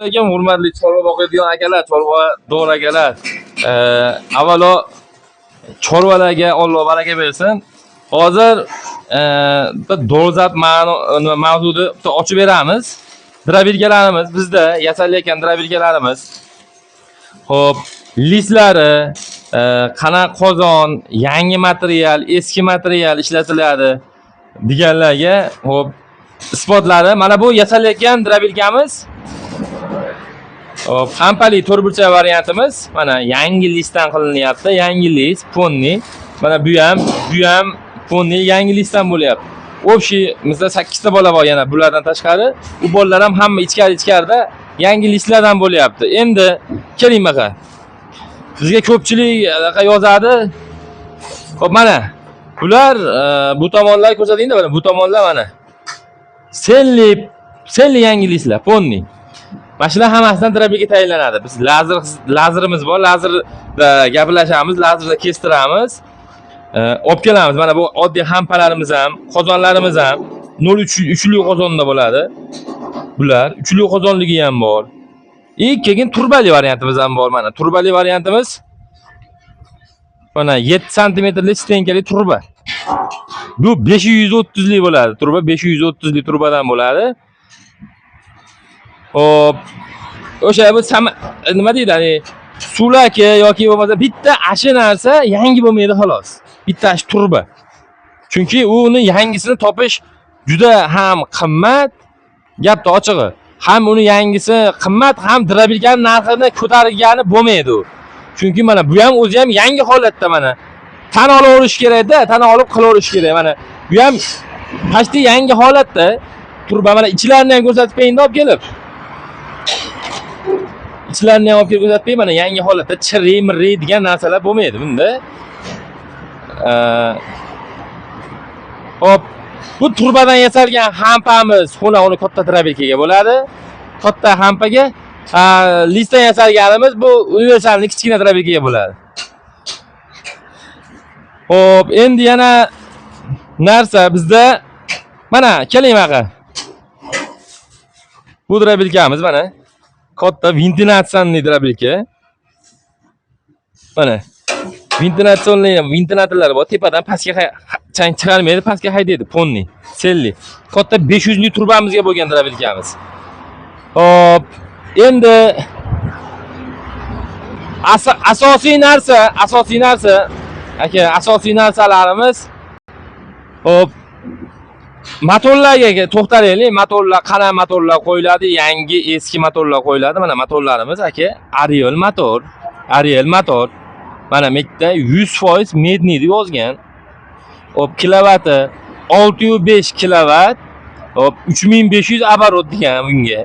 Lekin hurmatli chorva boqadigan akalar, chorva doğru akalar. Avvalo chorvalarga Alloh baraka bersin. Hozir bir dolzarb mavzuni ochib beramiz. Drabilgalarimiz bizda yasalayotgan drabilgalarimiz. Xo'p, lislari, qana qozon, yangi material, eski material ishlatiladi deganlarga xo'p, isbotlari mana bu yasalayotgan drabilgamiz. Hampali to'rtburchak variantimiz mana yangi listdan qilinyapti. Yangi list ponni. Mana bu ham ponni yangi listdan bo'lyapti. Общий bizda 8 ta bola bor yana bulardan tashqari. Bu bolalar ham hamma ichkarida yangi listlardan bo'lyapti. Endi keling baqa. Sizga ko'pchilik yozadi. Xo'p mana bular bu tomonlar ko'rsatingda mana bu tomonlar mana. Selli yangi listlar ponni. Mashina hammasidan drabilga tayinlanadi. Biz lazerimiz bor. Lazerda gaplashamiz, lazerda kestiramiz. Olib kelamiz. Mana bu oddiy hampalarimiz ham, qozonlarimiz ham 0.3 qozonda bo'ladi. Bular 3 qozonligi ham bor. Keyin turbali variantimiz ham bor mana. Turbali variantimiz mana 7 sm stenkali turba. Bu 530 lik bo'ladi. Turba 530 lik turbadan bo'ladi. Hop. O'sha bu nima deydi, ya'ni suvlaka yoki bo'lmasa bitta ashi narsa yangi bo'lmaydi xolos. Bitta ash turba. Chunki uni yangisini topish juda ham qimmat. Gapni ochig'i. Ham uni yangisi qimmat, ham drabilgan narxini ko'targani bo'lmaydi u. Chunki mana bu ham o'zi ham yangi holatda mana. Tan olaverish kerak-da, tan olib qilaverish kerak. Mana bu ham pashti yangi holatda turba. Mana ichlarini ham ko'rsatib qo'ying olib kelib. İçlerini ham olib kelib ko'rsatib, mana yangi holatda chiri degan narsalar bo'lmaydi bunda. Hop, bu turbadan yasalgan hampamiz xona uni katta drabilkaga bo'ladi. Katta hampaga listdan yasalganimiz bu universalning kichkina drabilkaga bo'ladi. Hop, endi yana narsa bizda mana keling baqa. Bu drabilkamiz mana katta ventilyatsiyali drabilka. Mana ventilyatorlar bor. Tepadan pastga chang chiqarmaydi, pastga haydaydi. Ponni, selli. Katta 500 lik turbamizga bo'lgan drabilkamiz. Hop, endi asosiy narsalarimiz hop, motorlarga to'xtalaylik. Motorlar, qana motorlar qo'yiladi, yangi, eski motorlar qo'yiladi. Mana motorlarimiz aka, Ariel motor. Mana mekda 100% medni deb yozgan. Hop, kilovati 605 kilovat. Hop, 3500 оборот degan bunga.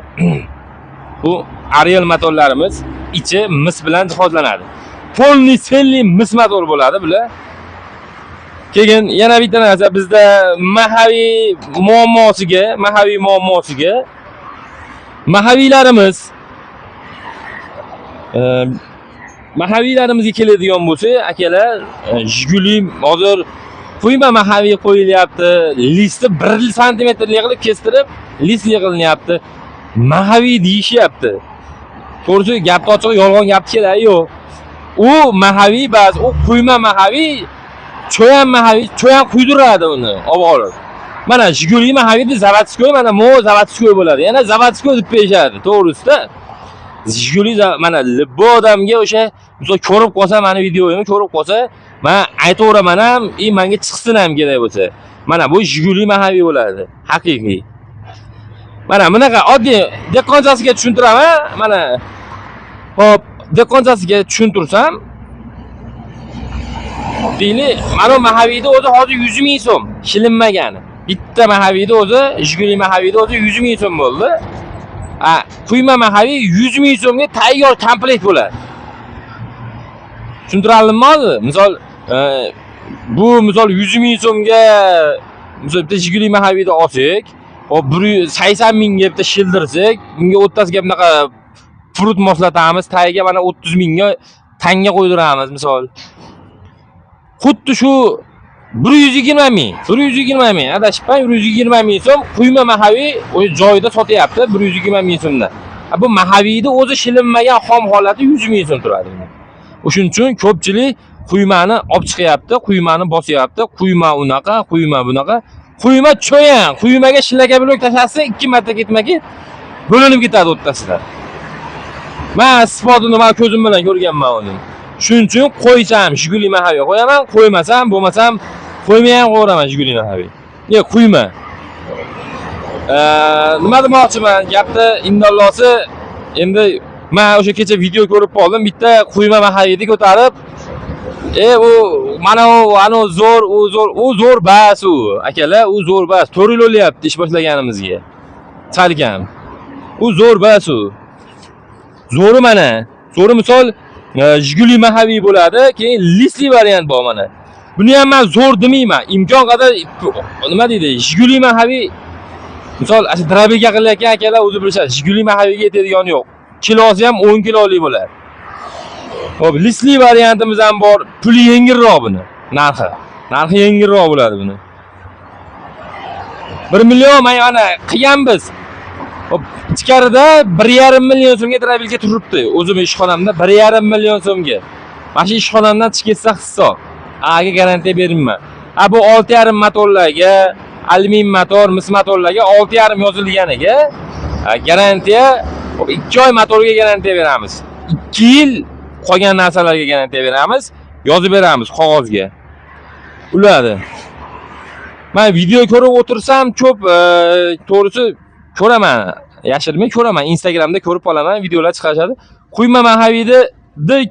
Bu Ariel motorlarimiz ichi mis bilan jihozlanadi. Polni selli mis motor bo'ladi bular. Keyin yana bitta narsa bizda mahaviy muammosiga mahaviylarimizga keladigan bo'lsa, akalar, Jiguli hozir quyma mahaviy qo'yilyapti. Listi 1 sm qilib kestirib, list yig'ilinyapti. Mahaviy deyishyapti. To'g'risi gapni ochig'i yolg'on gap kerak yo'q. U mahaviy bas, u quyma mahaviy cho'yan quydiradi uni olib. Mana Jiguli mahaviyda zavatskoy, mana mo zavatskoy bo'ladi. Yana zavatskoy deb qo'yishadi, to'g'risida. Jiguli mana bu odamga o'sha misol ko'rib qolsa, meni videoyimni ko'rib qolsa, men aytaveraman ham, menga chiqsin ham kerak bo'lsa. Mana bu Jiguli mahaviy bo'ladi, haqiqiy. Mana bunaqa oddiy dehqonchasiga tushuntiraman. Mana hop, dehqonchasiga tushuntirsam, deyli, mana mahaviyda o'zi hozir 100 ming so'm shilinmagani. Bitta mahaviyda o'zi, Jiguli mahaviyda o'zi 100 ming so'm bo'ldi. Quyma mahaviy 100 ming so'mga tayyor komplekt bo'ladi. Tushuntiraldimmi hozir? Misol bu misol 100 ming so'mga misol bitta Jiguli mahaviyda olsak, hop 180 mingga bitta shildirsak, bunga o'rtasiga bunaqa furut moslatamiz, tagiga mana 30 mingga tanga qo'ydiramiz misol. Xuddi shu 120 ming, adashibman, 120 ming so'm quyma mahaviy o'sha joyida sotyapti 120 ming so'mdan. Bu mahaviyni o'zi shilinmagan xom holati 100 ming so'm turadi. O'shuning uchun ko'pchilik quymani olib chiqyapti, quymani bosyapti. Quyma unaqa, quyma bunaqa. Quyma cho'yan, quymaga shilaka blok tashlasa 2 marta ketma-ket bo'linib ketadi o'rtasidan. Men isbotini men ko'zim bilan ko'rganman uni. Shuning uchun qo'ysam Jiguli mahaviy qo'yaman, qo'ymasam, bo'lmasam qo'ymay ham qo'raman Jiguli mahaviy. Yo'q, quyma. Nima demoqchiman? Gapni indallosi endi men o'sha kecha video ko'rib qoldim. Bitta quyma mahalliyni ko'tarib, u mana u zo'r bas u. Akalar, u zo'r bas. 4 yil o'lyapti ish boshlaganimizga. Salkam. U zo'r bas u. Zo'ri mana. Zo'ri misol Jiguli mahaviy bo'ladi, keyin lisli variant bor mana. Buni ham men zo'r demayman. Imkon qadar nima deydi? Jiguli mahaviy misol ash drabilga qilayotgan akalar o'zi bilishadi. Jiguli mahalliyga yetadigani yo'q. Kilosi ham 10 kilolik bo'ladi. Xo'p, lisli variantimiz ham bor. Puli yengilroq buni. Narxi yengilroq bo'ladi buni. 1 million mana qilganmiz. Xo'p, ichkarida 1,5 million so'mga drabilga turibdi. O'zim ishxonamda 1,5 million so'mga. Mana shu ishxonamdan chiqib ketsa hisob. Aga garantiya beraman. Bu 6,5 motorlarga, alyumin motor, mis motorlarga 6,5 yozilganiga garantiya 2 oy motorga garantiya beramiz. 2 yil qolgan narsalarga garantiya beramiz, yozib beramiz qog'ozga. Uladi. Men video ko'rib o'tirsam ko'p to'g'risi ko'raman. Yashirmay ko'raman. Instagramda ko'rib qolaman, videolar chiqarishadi. Quyma mahaviyni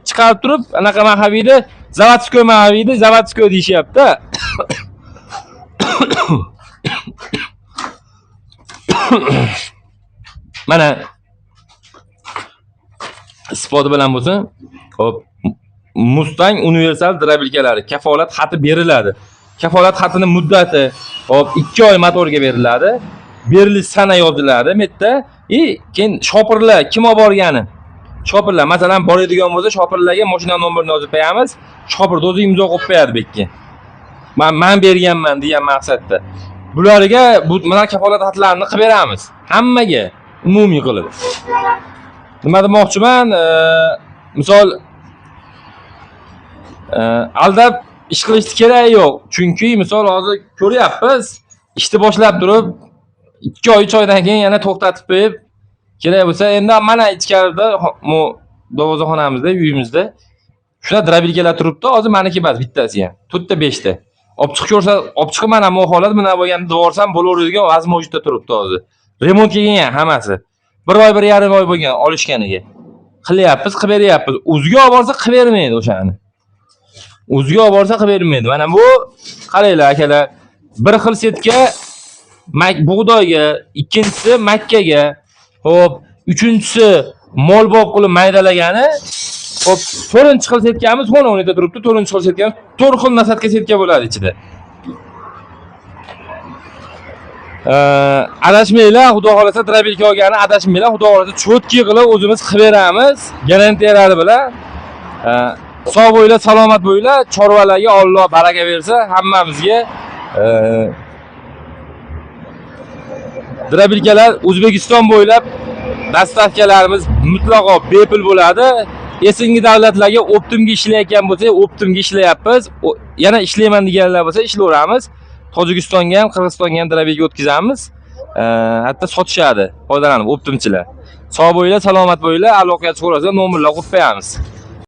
chiqarib turib, anaqa mahaviyni zavodskoy mahaviyni zavodskoy deyishyapti. Mana isboti bilan bo'lsin. Xo'p, Mustang universal drabilkalari kafolat xati beriladi. Kafolat xatining muddati hop 2 oy motorga beriladi. Berilish sana yoziladi bu yerda. Keyin shopirlar kim olib borgani? Shopirlar masalan boradigan bo'lsa, shopirlarga mashina nomerini yozib qo'yamiz. Shopir o'zi imzo qo'yib qo'yadi bekka. Men berganman degan maqsadda. Bularga bu mana kafolat xatlarini qilib beramiz. Hammaga umumiy qilib. Nima demoqchiman? Misol aldab ish qilishni kerak yo'q. Chunki misol hozir ko'ryapmiz, ishni boshlab turib 2 oy 3 oydan keyin yana to'xtatib qo'yib kerak bo'lsa, endi mana ichkarida darvozaxonamizda, uyimizda shuna drabilkalar turibdi. Hozir meniki bas bittasi ham. 4 ta 5 ta. Olib chiqib ko'rsa, olib chiqib mana bu holat bilan bo'lganda devorsam bo'laveradigan vazmojda turibdi hozir. Remont kelgan hammasi. 1 oy 1,5 oy bo'lgan olishganiga. Qilyapmiz, qilib beryapmiz. O'ziga olib borsa qilib bermaydi o'shani. O'ziga olib borsa qilib bermaydi. Mana bu qaranglar akalar. Bir xil setka bug'doyga, ikkinchisi makkaga, hop, uchinchisi molboq qilib maydalagani, hop, 4-xil setkamiz xona o'rnida turibdi. 4-xil setkamiz 4 xil nasatka setka bo'ladi ichida. Adashmaylar, xudo xolasa drabilka olgani adashmaylar, xudo xolasa cho'tki qilib o'zimiz qilib beramiz. Garantiyalari bilan. Sog' bo'ylar, salomat bo'ylar, chorvalarga Alloh baraka bersa, hammamizga drabilkalar O'zbekiston bo'ylab dastavkalarimiz mutlaqo bepul bo'ladi. Esingi davlatlarga optimga ishlayotgan bo'lsa, optimga ishlayapmiz. Yana ishlayman deganlar bo'lsa, ishlayveramiz. Tojikistonga ham, Qirg'izistonga ham drabilka o'tkazamiz. Hatto sotishadi, foydalanib optimchilar. Sog' bo'ylar, salomat bo'ylar, aloqa chiqarsa nomerlar qo'yib qo'yamiz.